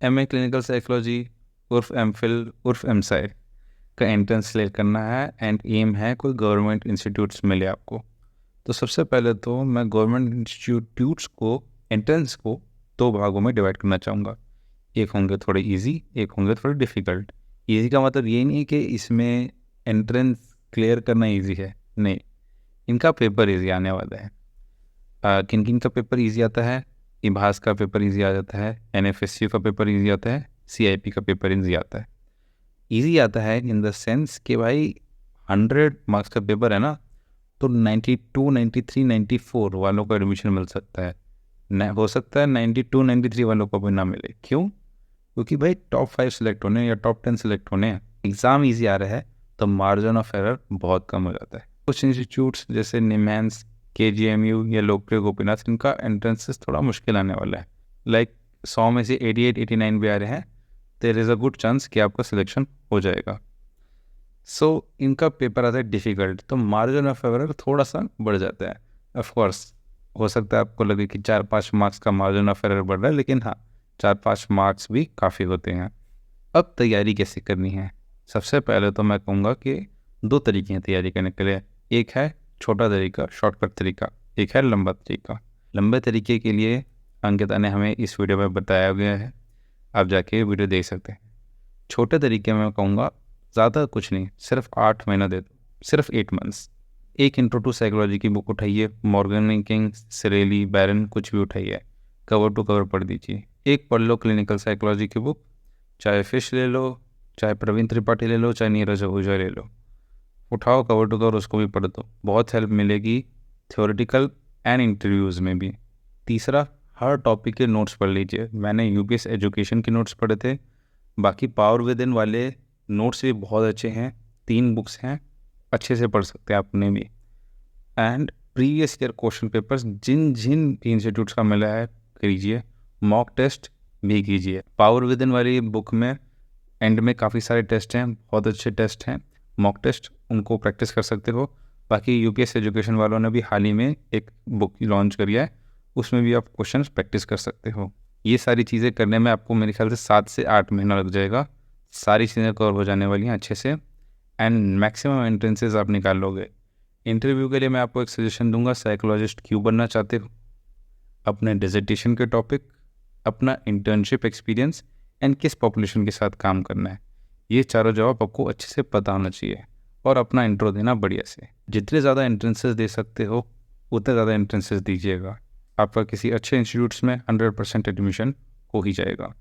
MA clinical psychology उर्फ MPhil उर्फ MSci का एंट्रेंस क्लियर करना है एंड एम है कोई गवर्नमेंट इंस्टीट्यूट्स मिले आपको। तो सबसे पहले तो मैं गवर्नमेंट इंस्टीट्यूट्स को एंट्रेंस को दो भागों में डिवाइड करना चाहूँगा। एक होंगे थोड़े इजी, एक होंगे थोड़े डिफ़िकल्ट। इजी का मतलब ये नहीं है कि इसमें एंट्रेंस क्लियर करना इजी है, नहीं, इनका पेपर इजी आने वाला है। किन किन का पेपर इजी आता है? इभास का पेपर इजी आ जाता है, NFSU का पेपर इजी आता है, CIP का पेपर इजी आता है। इजी आता है इन द सेंस कि भाई 100 मार्क्स का पेपर है ना, तो 92, 93, 94 वालों को एडमिशन मिल सकता है। न हो सकता है 92, 93 वालों को भी ना मिले। क्यों? क्योंकि भाई टॉप 5 सेलेक्ट होने या टॉप 10 सेलेक्ट होने हैं, एग्ज़ाम ईजी आ रहा है तो मार्जिन ऑफ एरर बहुत कम हो जाता है। कुछ इंस्टीट्यूट्स जैसे निमैंस, KGMU या लोकप्रिय गोपीनाथ, इनका एंट्रेंसेस थोड़ा मुश्किल आने वाला है। लाइक 100 में से 88, 89 भी आ रहे हैं, there is a good chance कि आपका सिलेक्शन हो जाएगा। सो इनका पेपर आता है डिफ़िकल्ट, तो मार्जिन ऑफ एरर थोड़ा सा बढ़ जाता है। ऑफ कोर्स हो सकता है आपको लगे कि 4-5 मार्क्स का मार्जिन ऑफ एरर बढ़ रहा है, लेकिन हाँ, 4-5 मार्क्स भी काफ़ी होते हैं। अब तैयारी कैसे करनी है? सबसे पहले तो मैं कहूँगा कि दो तरीके हैं तैयारी करने के लिए। एक है छोटा तरीका, शॉर्टकट तरीका, एक है लंबा तरीका। लंबे तरीके के लिए अंकिता ने हमें इस वीडियो में बताया गया है, आप जाके वीडियो देख सकते हैं। छोटे तरीके में मैं कहूँगा ज़्यादा कुछ नहीं, सिर्फ 8 महीना दे दो, सिर्फ 8 मंथ्स। एक इंट्रो टू साइकोलॉजी की बुक उठाइए, मॉर्गन किंग, सिरेली, बैरन, कुछ भी उठाइए, कवर टू कवर पढ़ दीजिए। एक पढ़ लो क्लिनिकल साइकोलॉजी की बुक, चाहे फिश ले लो, चाहे प्रवीण त्रिपाठी ले लो, चाहे नीरज आहूजा ले लो, उठाओ कवर टू कवर, उसको भी पढ़ दो, बहुत हेल्प मिलेगी थ्योरेटिकल एंड इंटरव्यूज़ में भी। तीसरा, हर टॉपिक के नोट्स पढ़ लीजिए। मैंने UPS एजुकेशन के नोट्स पढ़े थे, बाकी पावर विद इन वाले नोट्स भी बहुत अच्छे हैं। 3 बुक्स हैं, अच्छे से पढ़ सकते हैं आप उन्हें भी। And previous year question papers जिन जिन इंस्टीट्यूट्स का मिला है कीजिए, मॉक टेस्ट भी कीजिए। पावर विद इन वाली बुक में एंड में काफ़ी सारे टेस्ट हैं, बहुत अच्छे टेस्ट हैं, मॉक टेस्ट, उनको प्रैक्टिस कर सकते हो। बाकी UPS एजुकेशन वालों ने भी हाल ही में एक बुक लॉन्च करी है, उसमें भी आप क्वेश्चन प्रैक्टिस कर सकते हो। ये सारी चीज़ें करने में आपको मेरे ख्याल से 7 से 8 महीना लग जाएगा। सारी चीज़ें कवर हो जाने वाली हैं अच्छे से एंड मैक्सिमम एंट्रेंसेस आप निकाल लोगे। इंटरव्यू के लिए मैं आपको एक सजेशन दूंगा, साइकोलॉजिस्ट क्यों बनना चाहते हो, अपने डिसर्टेशन के टॉपिक, अपना इंटर्नशिप एक्सपीरियंस एंड किस पॉपुलेशन के साथ काम करना है, ये चारों जवाब आपको अच्छे से पता होना चाहिए और अपना इंट्रो देना बढ़िया से। जितने ज़्यादा एंट्रेंसेस दे सकते हो उतने ज़्यादा एंट्रेंसेस दीजिएगा, आपका किसी अच्छे इंस्टीट्यूट्स में 100% एडमिशन हो ही जाएगा।